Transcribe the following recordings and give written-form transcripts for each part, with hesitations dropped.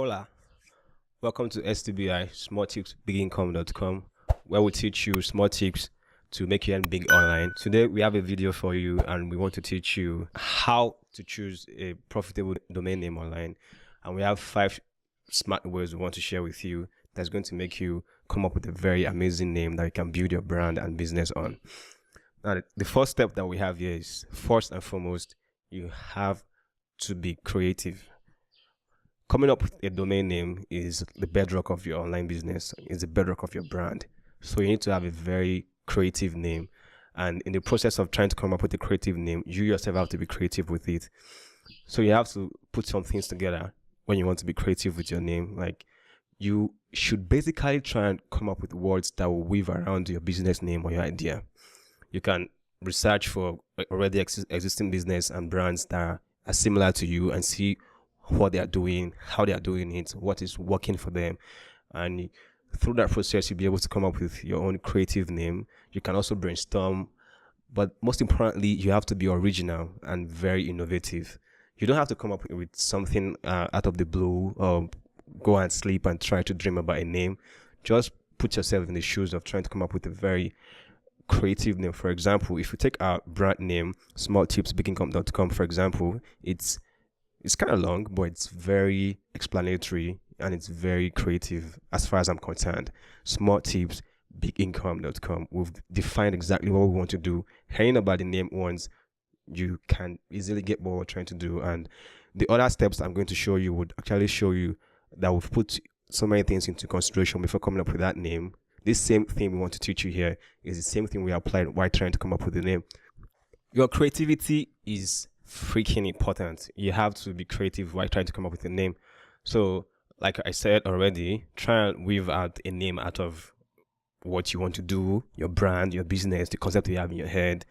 Hola, welcome to STBI, Small Tips BigIncome.com, where we teach you small tips to make you earn big online. Today we have a video for you and we want to teach you how to choose a profitable domain name online. And we have 5 smart ways we want to share with you that's going to make you come up with a very amazing name that you can build your brand and business on. Now, the first step that we have here is, first and foremost, you have to be creative. Coming up with a domain name is the bedrock of your online business, is the bedrock of your brand. So you need to have a very creative name. And in the process of trying to come up with a creative name, you yourself have to be creative with it. So you have to put some things together when you want to be creative with your name. Like, you should basically try and come up with words that will weave around your business name or your idea. You can research for already existing business and brands that are similar to you and see what they are doing, how they are doing it, what is working for them. And through that process, you'll be able to come up with your own creative name. You can also brainstorm, but most importantly, you have to be original and very innovative. You don't have to come up with something out of the blue or go and sleep and try to dream about a name. Just put yourself in the shoes of trying to come up with a very creative name. For example, if you take our brand name, smalltipsbigincome.com, for example, it's kind of long, but it's very explanatory and it's very creative as far as I'm concerned. Smalltipsbigincome.com. We've defined exactly what we want to do. Hearing about the name once, you can easily get what we're trying to do. And the other steps I'm going to show you would actually show you that we've put so many things into consideration before coming up with that name. This same thing we want to teach you here is the same thing we applied while trying to come up with the name. Your creativity is freaking important. You have to be creative while trying to come up with a name. So, like I said already, try and weave out a name out of what you want to do, your brand, your business, the concept you have in your head.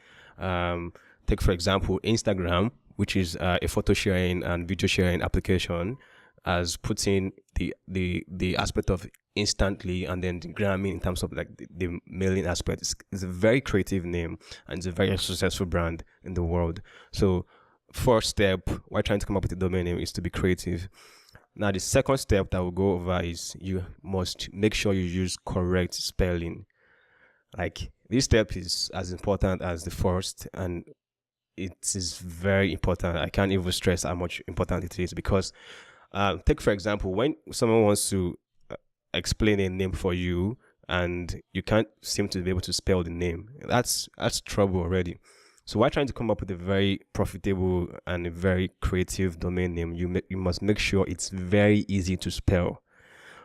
Take, for example, Instagram, which is a photo sharing and video sharing application, as putting the aspect of instantly and then the gramming in terms of like the mailing aspect. It's a very creative name and it's a very successful brand in the world. So first step while trying to come up with a domain name is to be creative. Now, the second step that we'll go over is you must make sure you use correct spelling. Like, this step is as important as the first, and it is very important. I can't even stress how much important it is, because take, for example, when someone wants to explain a name for you and you can't seem to be able to spell the name, that's trouble already. So while trying to come up with a very profitable and a very creative domain name, you must make sure it's very easy to spell.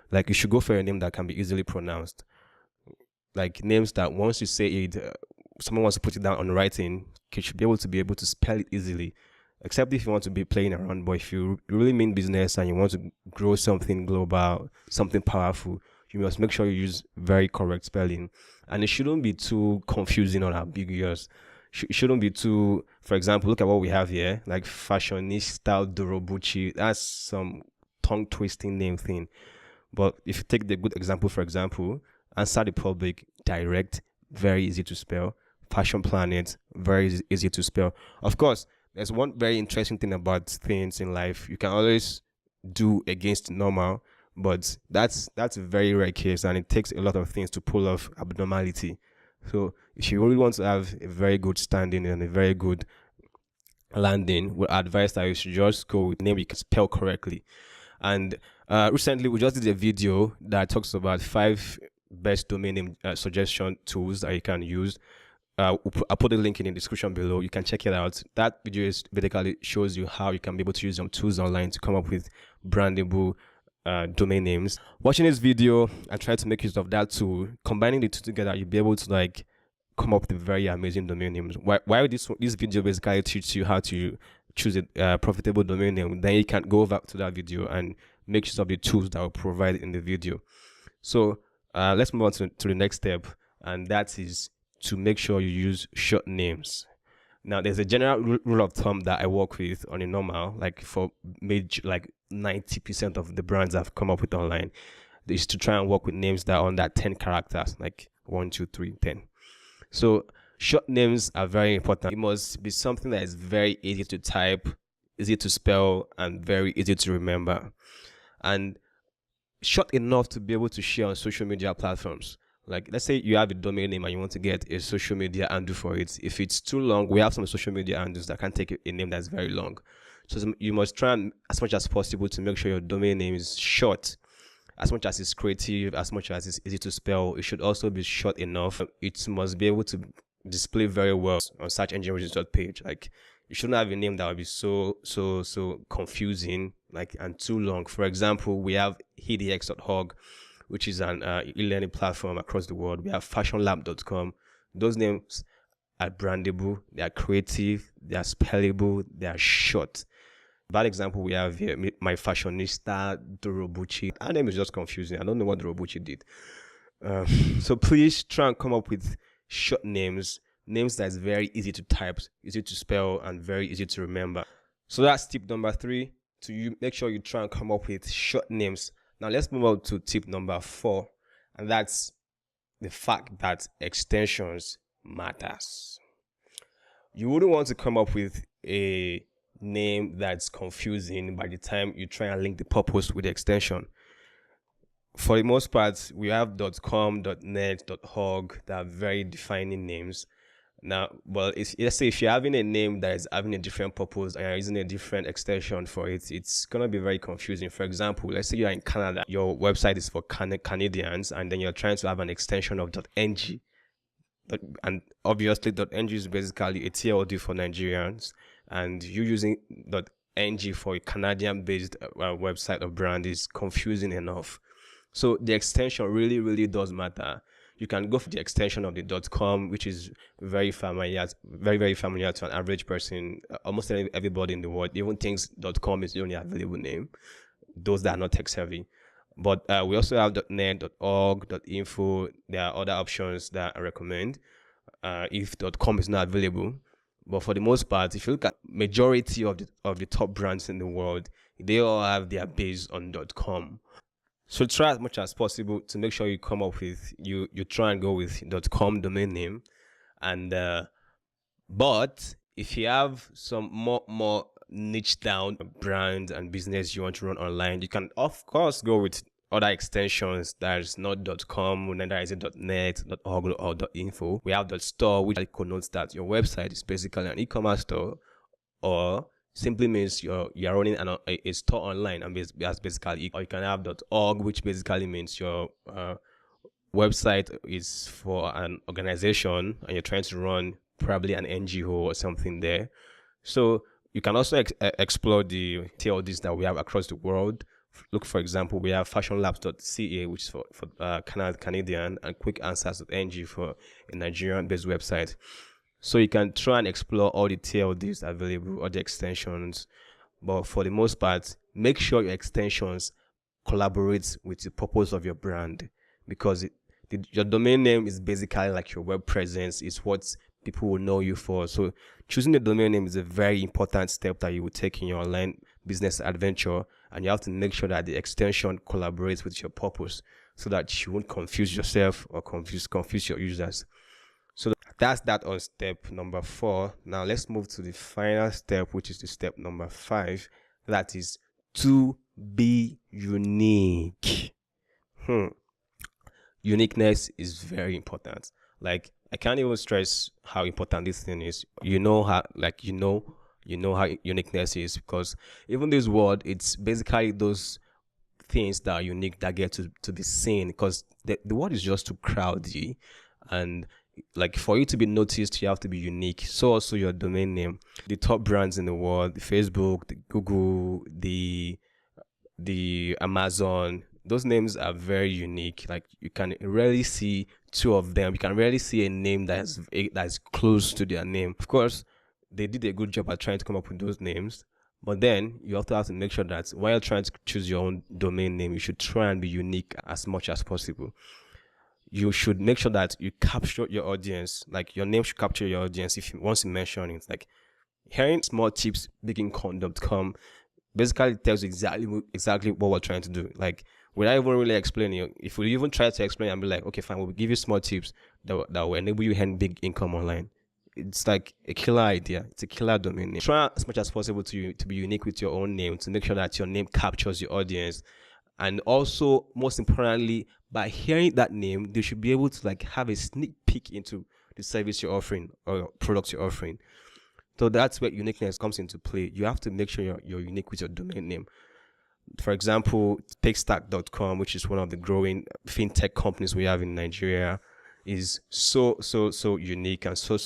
Like, you should go for a name that can be easily pronounced. Like, names that once you say it, someone wants to put it down on writing, you should be able to spell it easily. Except if you want to be playing around, but if you really mean business and you want to grow something global, something powerful, you must make sure you use very correct spelling. And it shouldn't be too confusing or ambiguous. It shouldn't be too, for example, look at what we have here, like Fashionista Dorobuchi. That's some tongue-twisting name thing. But if you take the good example, for example, Answer the Public, direct, very easy to spell. Fashion Planet, very easy to spell. Of course, there's one very interesting thing about things in life. You can always do against normal, but that's a very rare case, and it takes a lot of things to pull off abnormality. So if you really want to have a very good standing and a very good landing, we advise that you should just go with a name you can spell correctly. And recently we just did a video that talks about 5 best domain name suggestion tools that you can use. I'll put a link in the description below. You can check it out. That video basically shows you how you can be able to use some tools online to come up with brandable domain names. Watching this video, I try to make use of that tool. Combining the two together, you'll be able to like come up with very amazing domain names. While this video basically teaches you how to choose a profitable domain name, then you can go back to that video and make use of the tools that will provide in the video. So let's move on to the next step, and that is to make sure you use short names. Now, there's a general rule of thumb that I work with on a normal, like for like 90% of the brands I've come up with online, is to try and work with names that are under 10 characters, like 1, 2, 3, 10. So short names are very important. It must be something that is very easy to type, easy to spell, and very easy to remember. and short enough to be able to share on social media platforms. Like, let's say you have a domain name and you want to get a social media handle for it. If it's too long, we have some social media handles that can take a name that's very long. So you must try and, as much as possible, to make sure your domain name is short. As much as it's creative, as much as it's easy to spell, it should also be short enough. It must be able to display very well on search engine results page. Like, you shouldn't have a name that will be so confusing, like, and too long. For example, we have edx.org, which is an e-learning platform across the world. We have fashionlab.com. Those names are brandable, they are creative, they are spellable, they are short. Bad example we have here, my fashionista Dorobuchi. Her name is just confusing. I don't know what Dorobuchi did. So please try and come up with short names that's very easy to type, easy to spell, and very easy to remember. So that's tip number 3. You make sure you try and come up with short names. Now let's move on to tip number 4, and that's the fact that extensions matters. You wouldn't want to come up with a name that's confusing by the time you try and link the purpose with the extension. For the most part, we have .com, .net, .org that are very defining names. Now, well, let's say if you're having a name that is having a different purpose and you're using a different extension for it, it's going to be very confusing. For example, let's say you're in Canada, your website is for Canadians, and then you're trying to have an extension of .ng. And obviously .ng is basically a TLD for Nigerians, and you using .ng for a Canadian-based website or brand is confusing enough. So the extension really does matter. You can go for the extension of the .com, which is very familiar to an average person. Almost everybody in the world even thinks .com is the only available name, those that are not tech savvy. But we also have .net, .org, .info. There are other options that I recommend if .com is not available. But for the most part, if you look at majority of the top brands in the world, they all have their base on .com. So try as much as possible to make sure you come up with, you try and go with .com domain name. And but if you have some more niche down brand and business you want to run online, you can of course go with other extensions. There's not .com, neither is it .net, .org, or .info. We have .store, which connotes that your website is basically an e-commerce store, or simply means you're running a store online, and that's basically. Or you can have .org, which basically means your website is for an organization and you're trying to run probably an NGO or something there. So you can also explore the TLDs that we have across the world. Look, for example, we have fashionlabs.ca, which is for Canadian, and quickanswers.ng for a Nigerian-based website. So you can try and explore all the TLDs available, all the extensions. But for the most part, make sure your extensions collaborate with the purpose of your brand, because your domain name is basically like your web presence. It's what people will know you for. So choosing the domain name is a very important step that you will take in your online business adventure, and you have to make sure that the extension collaborates with your purpose so that you won't confuse yourself or confuse your users. So that's that on step number 4. Now let's move to the final step, which is the step number 5. That is to be unique. Uniqueness is very important. Like, I can't even stress how important this thing is. You know how uniqueness is, because even this word, it's basically those things that are unique that get to be seen, because the word is just too crowded, and like, for you to be noticed, you have to be unique. So also your domain name. The top brands in the world, the Facebook, the Google, the Amazon, those names are very unique. Like, you can rarely see two of them. You can rarely see a name that's close to their name. Of course, they did a good job at trying to come up with those names, but then you also have to make sure that while trying to choose your own domain name, you should try and be unique as much as possible. You should make sure that you capture your audience. Like, your name should capture your audience. If you want to mention it, like, hearing small tips, bigincome.com basically tells you exactly what we're trying to do. Like, without even really explaining it, if we even try to explain and be like, okay, fine, we'll give you small tips that will enable you to earn big income online. It's like a killer idea. It's a killer domain name. Try as much as possible to be unique with your own name, to make sure that your name captures your audience. And also, most importantly, by hearing that name, they should be able to like have a sneak peek into the service you're offering or products you're offering. So that's where uniqueness comes into play. You have to make sure you're unique with your domain name. For example, Paystack.com, which is one of the growing fintech companies we have in Nigeria, is so unique and so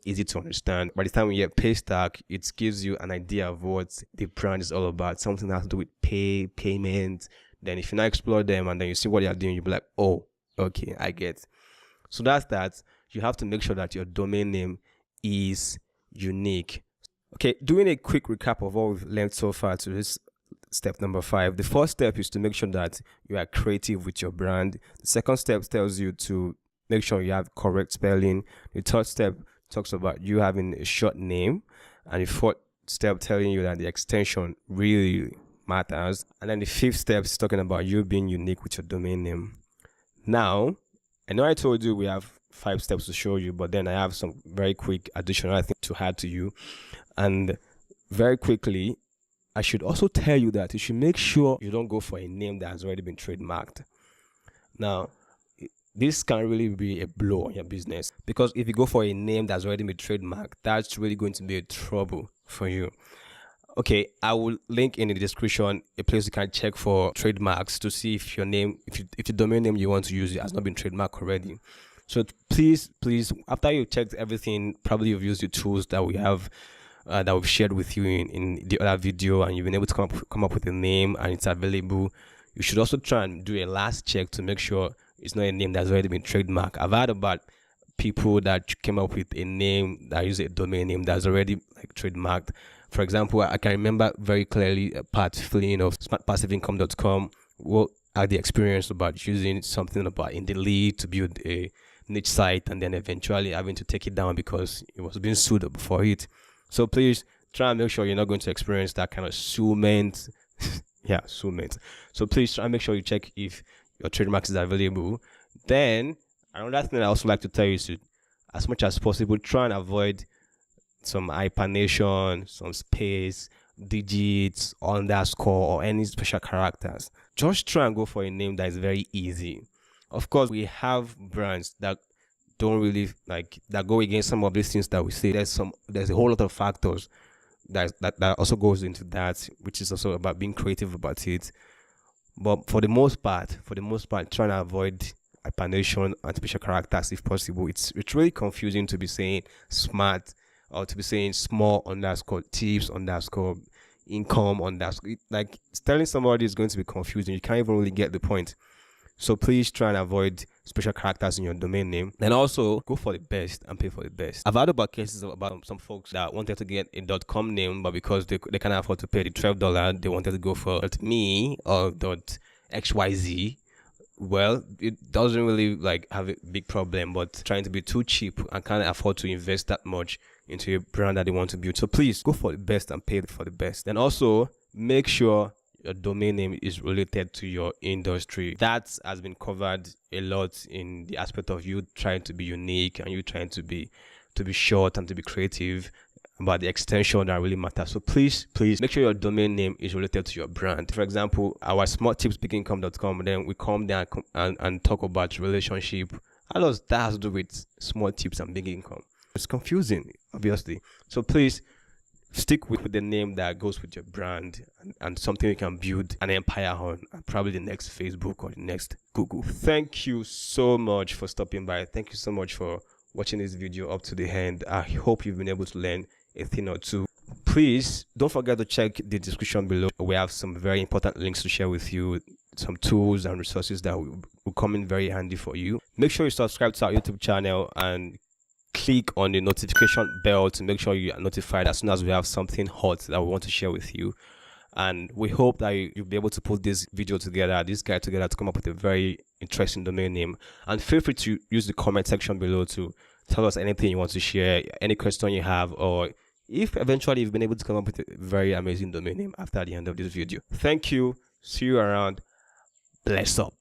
easy to understand. By the time we get Paystack, it gives you an idea of what the brand is all about. Something that has to do with payment. Then if you now explore them and then you see what they're doing, you'll be like, oh, okay, I get. So that's that. You have to make sure that your domain name is unique. Okay, doing a quick recap of what we've learned so far to this step number 5. The first step is to make sure that you are creative with your brand. The second step tells you to make sure you have correct spelling. The third step talks about you having a short name. And the fourth step telling you that the extension really matters. And then the fifth step is talking about you being unique with your domain name. Now, I know I told you we have 5 steps to show you, but then I have some very quick additional things to add to you. And very quickly, I should also tell you that you should make sure you don't go for a name that has already been trademarked. Now, this can really be a blow on your business, because if you go for a name that's already been trademarked, that's really going to be a trouble for you. Okay, I will link in the description a place you can check for trademarks to see if your name, if the domain name you want to use has not been trademarked already. So please, after you've checked everything, probably you've used the tools that we have that we've shared with you in the other video, and you've been able to come up with a name and it's available. You should also try and do a last check to make sure it's not a name that's already been trademarked. I've heard about people that came up with a name that uses a domain name that's already like trademarked. For example, I can remember very clearly Pat Flynn of smartpassiveincome.com who had the experience about using something about in the lead to build a niche site, and then eventually having to take it down because it was being sued for it. So please try and make sure you're not going to experience that kind of suement. Yeah, suement. So please try and make sure you check if your trademark is available. Then another thing I also like to tell you is to, as much as possible, try and avoid some hyphenation, some space, digits, underscore, or any special characters. Just try and go for a name that is very easy. Of course, we have brands that don't really that go against some of these things that we say. There's a whole lot of factors that also goes into that, which is also about being creative about it. But for the most part, trying to avoid hyphenation and special characters if possible. It's really confusing to be saying smart or to be saying small underscore tips underscore income underscore. Like telling somebody is going to be confusing. You can't even really get the point. So please try and avoid special characters in your domain name. And also go for the best and pay for the best. I've heard about cases about some folks that wanted to get a .com name, but because they can't afford to pay the $12, they wanted to go for .me or .xyz. Well, it doesn't really have a big problem, but trying to be too cheap and can't afford to invest that much into a brand that they want to build. So please go for the best and pay for the best. And also make sure your domain name is related to your industry. That has been covered a lot in the aspect of you trying to be unique and you trying to be short and to be creative about the extension that really matters. So please make sure your domain name is related to your brand. For example, our smarttipsbigincome.com, then we come down and talk about relationship. How does that have to do with small tips and big income? It's confusing, obviously. So please stick with the name that goes with your brand and something you can build an empire on, and probably the next Facebook or the next Google. Thank you so much for stopping by. Thank you so much for watching this video up to the end. I hope you've been able to learn a thing or two. Please don't forget to check the description below. We have some very important links to share with you, some tools and resources that will come in very handy for you. Make sure you subscribe to our YouTube channel and click on the notification bell to make sure you are notified as soon as we have something hot that we want to share with you. And we hope that you'll be able to put this video together, this guide together, to come up with a very interesting domain name. And feel free to use the comment section below to tell us anything you want to share, any question you have, or if eventually you've been able to come up with a very amazing domain name after the end of this video. Thank you. See you around. Bless up.